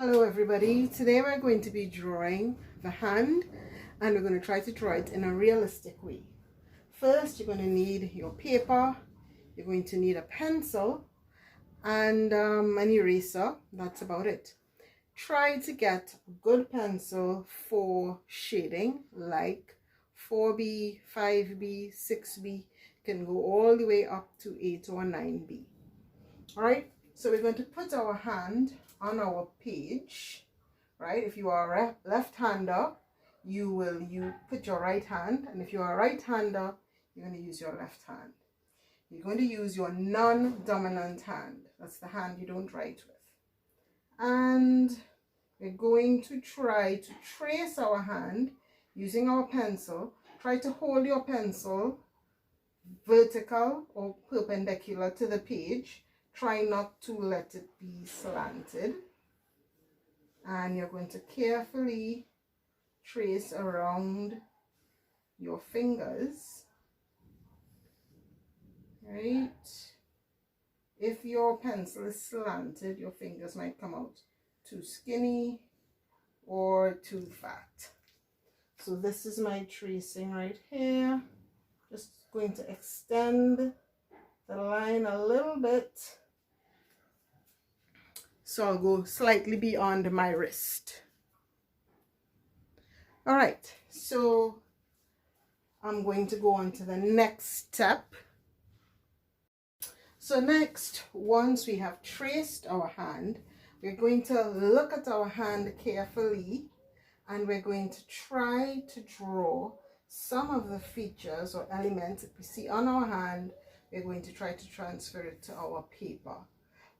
Hello everybody, today we're going to be drawing the hand and we're going to try to draw it in a realistic way. First you're going to need your paper, you're going to need a pencil and an eraser. That's about it. Try to get a good pencil for shading like 4B, 5B, 6B, can go all the way up to 8 or 9B. Alright, so we're going to put our hand on our page, right? If you are a left-hander, you put your right hand, and if you are a right-hander, you're going to use your left hand. You're going to use your non-dominant hand. That's the hand you don't write with. And we're going to try to trace our hand using our pencil. Try to hold your pencil vertical or perpendicular to the page. Try not to let it be slanted. And you're going to carefully trace around your fingers. Right? If your pencil is slanted, your fingers might come out too skinny or too fat. So this is my tracing right here. Just going to extend the line a little bit. So I'll go slightly beyond my wrist. All right, so I'm going to go on to the next step. So next, once we have traced our hand, we're going to look at our hand carefully and we're going to try to draw some of the features or elements that we see on our hand. We're going to try to transfer it to our paper.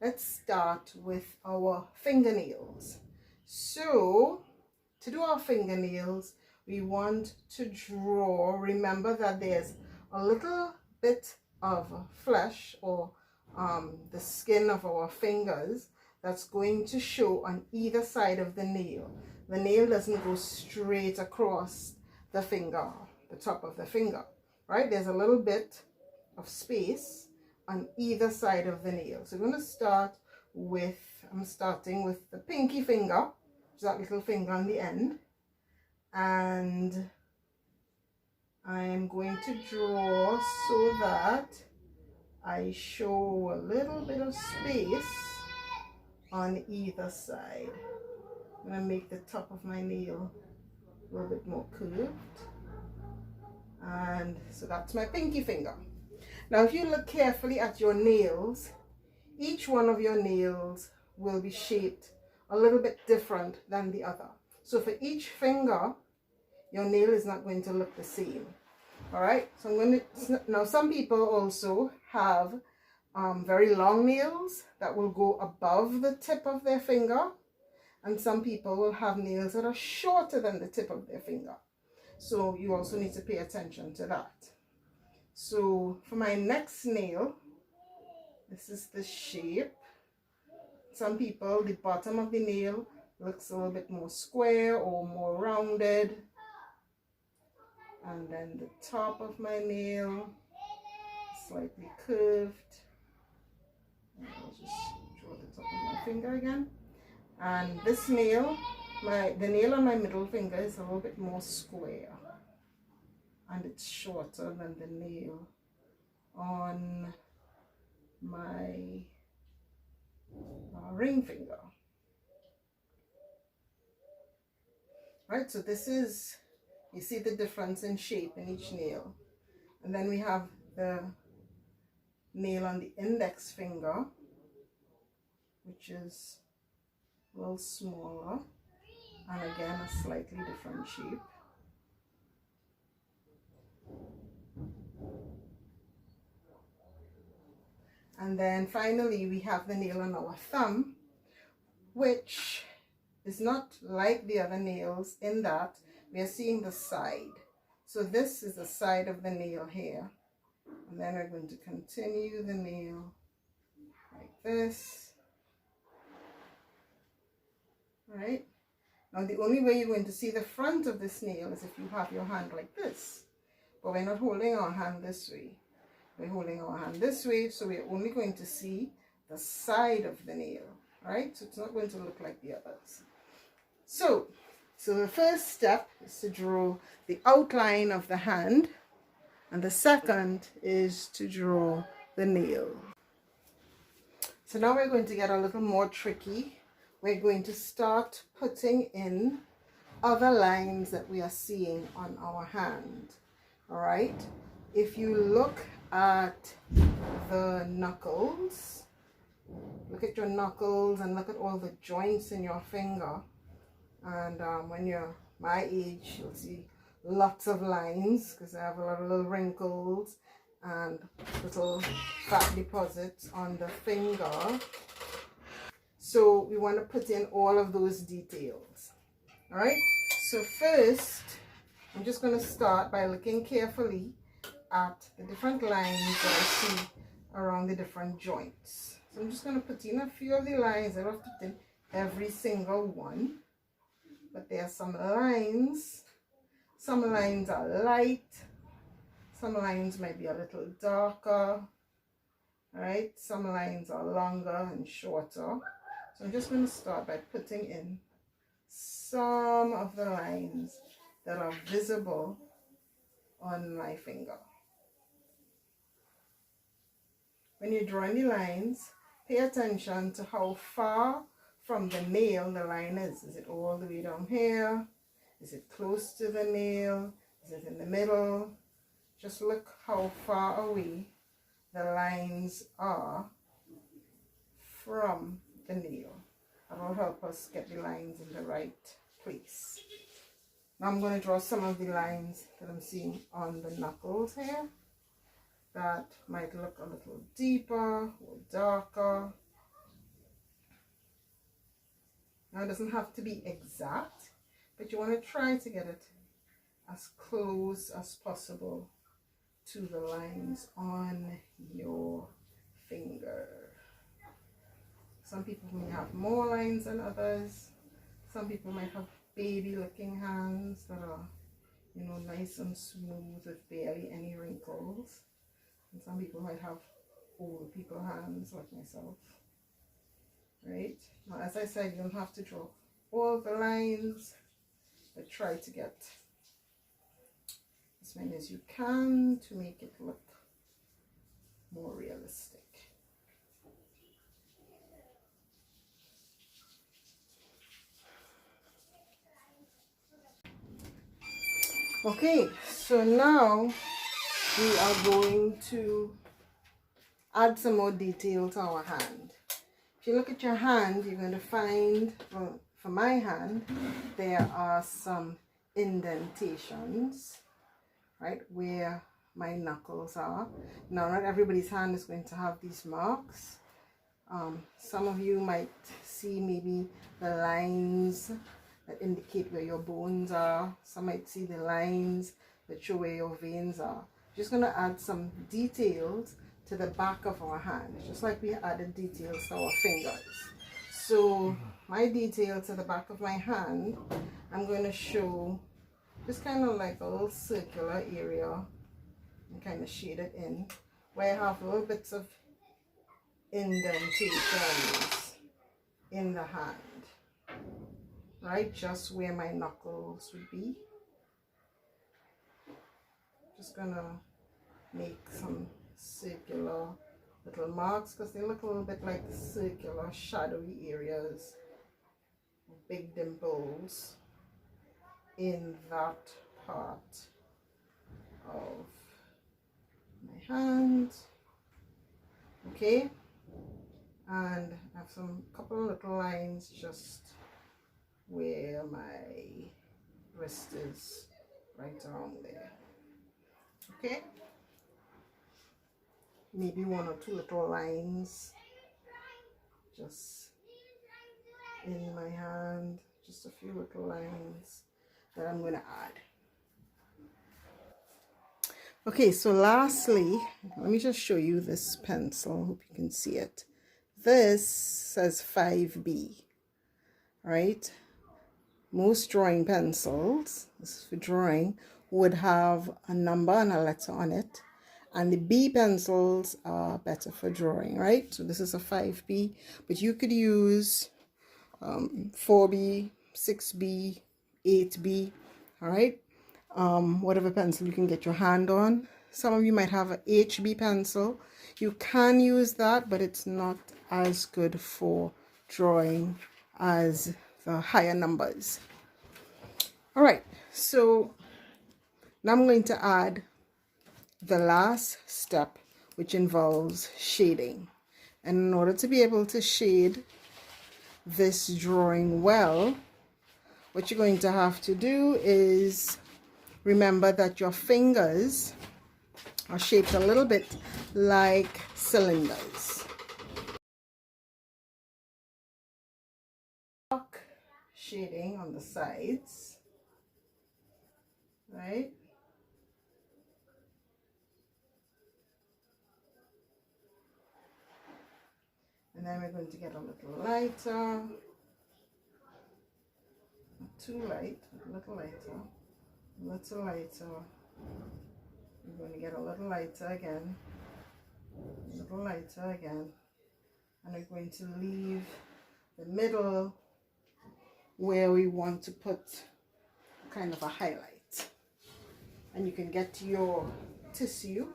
Let's start with our fingernails. So to do our fingernails, we want to draw, remember that there's a little bit of flesh or the skin of our fingers that's going to show on either side of the nail. The nail doesn't go straight across the finger, the top of the finger, right? There's a little bit of space on either side of the nail. So we're going to start with, I'm starting with the pinky finger, which is that little finger on the end. And I am going to draw so that I show a little bit of space on either side. I'm going to make the top of my nail a little bit more curved. And so that's my pinky finger. Now if you look carefully at your nails, each one of your nails will be shaped a little bit different than the other. So for each finger, your nail is not going to look the same. All right, so I'm going to, now some people also have very long nails that will go above the tip of their finger, and some people will have nails that are shorter than the tip of their finger. So you also need to pay attention to that. So for my next nail, this is the shape. Some people, the bottom of the nail looks a little bit more square or more rounded. And then the top of my nail, slightly curved. And I'll just draw the top of my finger again. And this nail, the nail on my middle finger is a little bit more square. And it's shorter than the nail on my ring finger. Right, so this is, you see the difference in shape in each nail. And then we have the nail on the index finger, which is a little smaller, and again a slightly different shape. And then finally we have the nail on our thumb, which is not like the other nails in that we are seeing the side. So this is the side of the nail here. And then we're going to continue the nail like this. Right? Now the only way you're going to see the front of this nail is if you have your hand like this. But we're not holding our hand this way. We're holding our hand this way, so we're only going to see the side of the nail. right? So it's not going to look like the others. So the first step is to draw the outline of the hand, and the second is to draw the nail. So now we're going to get a little more tricky. We're going to start putting in other lines that we are seeing on our hand. All right, if you look at the knuckles, look at your knuckles and look at all the joints in your finger, and when you're my age, you'll see lots of lines because I have a lot of little wrinkles and little fat deposits on the finger. So we want to put in all of those details. All right, so first I'm just going to start by looking carefully at the different lines that I see around the different joints. So I'm just going to put in a few of the lines. I don't have to put in every single one, but there are some lines. Some lines are light, some lines might be a little darker, right? Some lines are longer and shorter. So I'm just going to start by putting in some of the lines that are visible on my finger. When you're drawing the lines, pay attention to how far from the nail the line is. Is it all the way down here? Is it close to the nail? Is it in the middle? Just look how far away the lines are from the nail. That will help us get the lines in the right place. Now I'm going to draw some of the lines that I'm seeing on the knuckles here that might look a little deeper or darker. Now it doesn't have to be exact, but you want to try to get it as close as possible to the lines on your finger. Some people may have more lines than others. Some people might have baby looking hands that are, you know, nice and smooth with barely any wrinkles. And some people might have old people hands like myself, right? Now, as I said, you don't have to draw all the lines, but try to get as many as you can to make it look more realistic. Okay, so now we are going to add some more detail to our hand. If you look at your hand, you're going to find, well, for my hand, there are some indentations, right, where my knuckles are. Now, not everybody's hand is going to have these marks. Some of you might see maybe the lines that indicate where your bones are. Some might see the lines that show where your veins are. Just going to add some details to the back of our hand, just like we added details to our fingers. So my detail to the back of my hand, I'm going to show just kind of like a little circular area and kind of shade it in where I have little bits of indentations in the hand, right, just where my knuckles would be. Just gonna make some circular little marks because they look a little bit like circular shadowy areas, big dimples in that part of my hand. Okay, and I have some couple of little lines just where my wrist is, right around there. Okay, maybe one or two little lines just in my hand, just a few little lines that I'm going to add. Okay, so lastly, let me just show you this pencil. Hope you can see it. This says 5B, right? Most drawing pencils, this is for drawing, would have a number and a letter on it. And the B pencils are better for drawing, right? So this is a 5B, but you could use 4B, 6B, 8B, all right? Whatever pencil you can get your hand on. Some of you might have a HB pencil. You can use that, but it's not as good for drawing as the higher numbers. All right, so now I'm going to add the last step, which involves shading. And in order to be able to shade this drawing well, what you're going to have to do is remember that your fingers are shaped a little bit like cylinders. Dark shading on the sides, right? And then we're going to get a little lighter, not too light, a little lighter, a little lighter. We're going to get a little lighter again, a little lighter again, and we're going to leave the middle where we want to put kind of a highlight. And you can get your tissue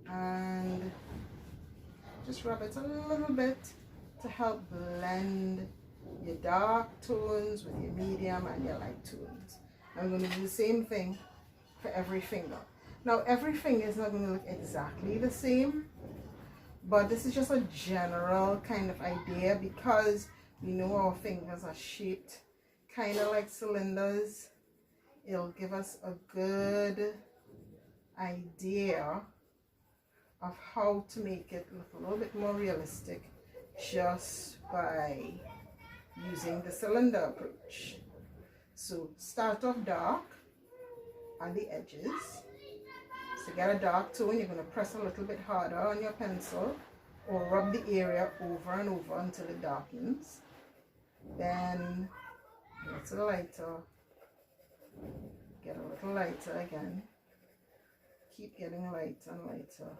and just rub it a little bit to help blend your dark tones with your medium and your light tones. I'm going to do the same thing for every finger. Now every finger is not going to look exactly the same, but this is just a general kind of idea because we know our fingers are shaped kind of like cylinders. It'll give us a good idea of how to make it look a little bit more realistic just by using the cylinder approach. So start off dark on the edges. To get a dark tone, you're going to press a little bit harder on your pencil or rub the area over and over until it darkens. Then a little lighter, get a little lighter again, keep getting lighter and lighter.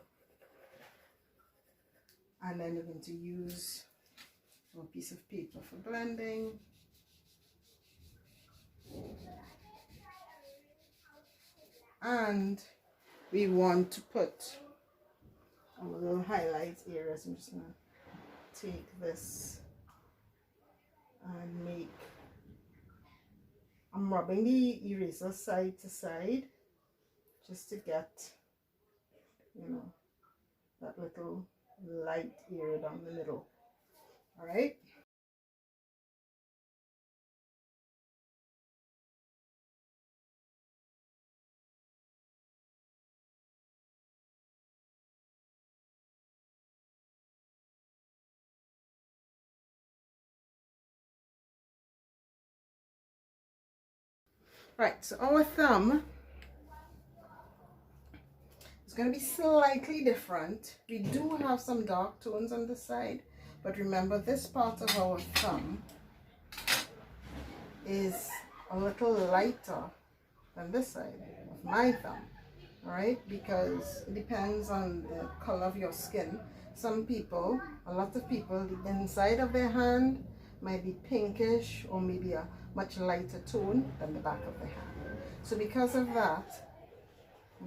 And then you're going to use a piece of paper for blending. And we want to put our little highlight areas. I'm just going to take this and make, I'm rubbing the eraser side to side just to get, you know, that little light area down the middle. All right. Right, so our thumb is going to be slightly different. We do have some dark tones on the side, but remember this part of our thumb is a little lighter than this side of my thumb, all right? Because it depends on the color of your skin. Some people, a lot of people, the inside of their hand might be pinkish or maybe a much lighter tone than the back of the hand. So because of that,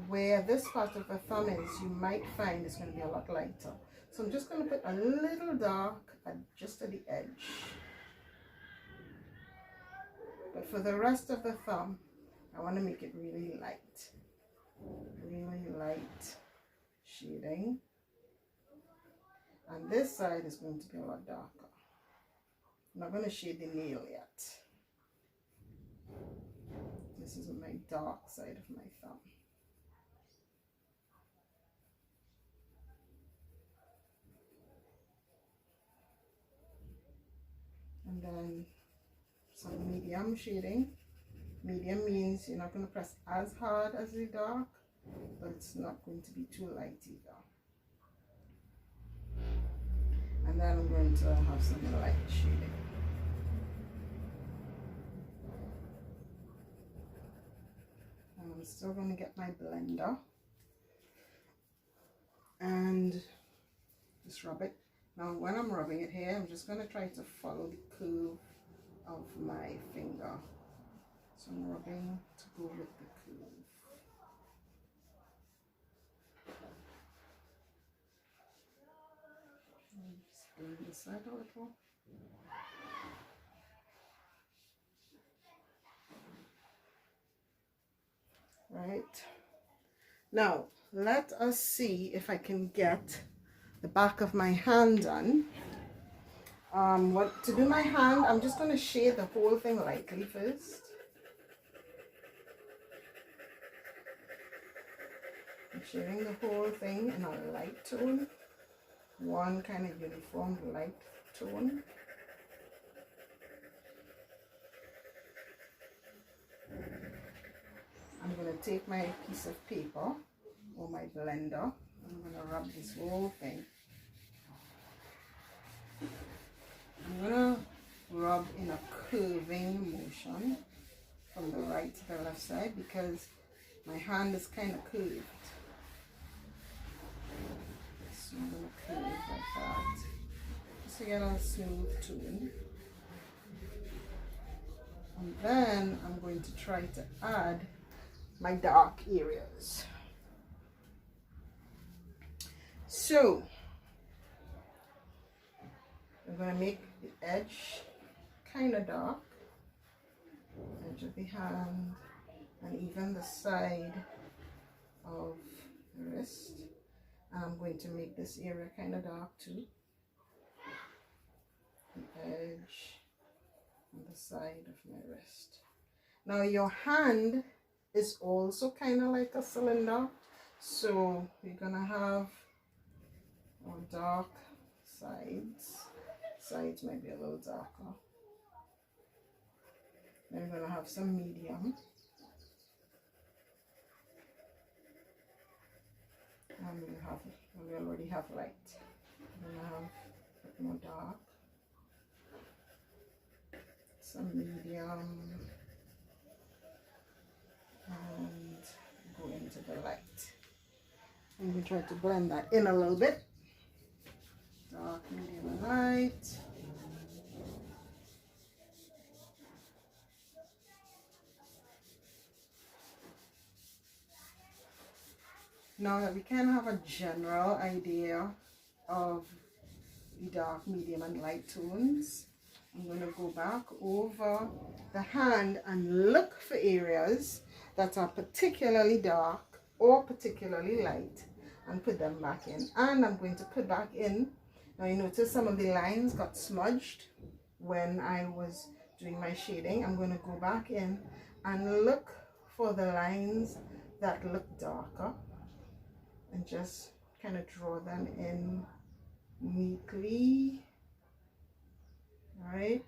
where this part of the thumb is, you might find it's going to be a lot lighter. So I'm just going to put a little dark just at the edge. But for the rest of the thumb, I want to make it really light shading. And this side is going to be a lot darker. I'm not going to shade the nail yet. This is my dark side of my thumb. And then some medium shading. Medium means you're not going to press as hard as the dark, but it's not going to be too light either. And then I'm going to have some light shading. And I'm still going to get my blender just rub it. Now when I'm rubbing it here, I'm just going to try to follow the curve of my finger. So I'm rubbing to go with the curve. Just blend this side a little. Right. Now, let us see if I can get the back of my hand done. To do my hand, I'm just going to shade the whole thing lightly first. I'm shading the whole thing in a light tone, one kind of uniform light tone. I'm going to take my piece of paper or my blender. I'm going to rub this whole thing. I'm going to rub in a curving motion from the right to the left side because my hand is kind of curved. So I'm going to curve like that just to get a smooth tone. And then I'm going to try to add my dark areas. So I'm going to make the edge kind of dark, edge of the hand, and even the side of the wrist. And I'm going to make this area kind of dark too, the edge and the side of my wrist. Now your hand is also kind of like a cylinder, so you're gonna have dark sides. Sides might be a little darker. Then you're gonna have some medium, and we already have light. We're gonna have a bit more dark, some medium, and go into the light. And we try to blend that in a little bit. Dark, medium, and light. Now that we can have a general idea of the dark, medium, and light tones, I'm going to go back over the hand and look for areas that are particularly dark or particularly light and put them back in. And I'm going to put back in, now you notice some of the lines got smudged when I was doing my shading. I'm going to go back in and look for the lines that look darker and just kind of draw them in neatly. Alright,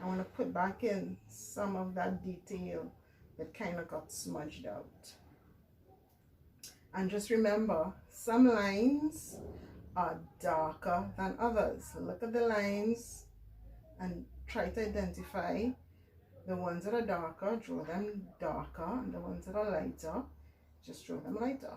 I want to put back in some of that detail that kind of got smudged out. And just remember, some lines are darker than others. Look at the lines and try to identify the ones that are darker, draw them darker, and the ones that are lighter, just draw them lighter.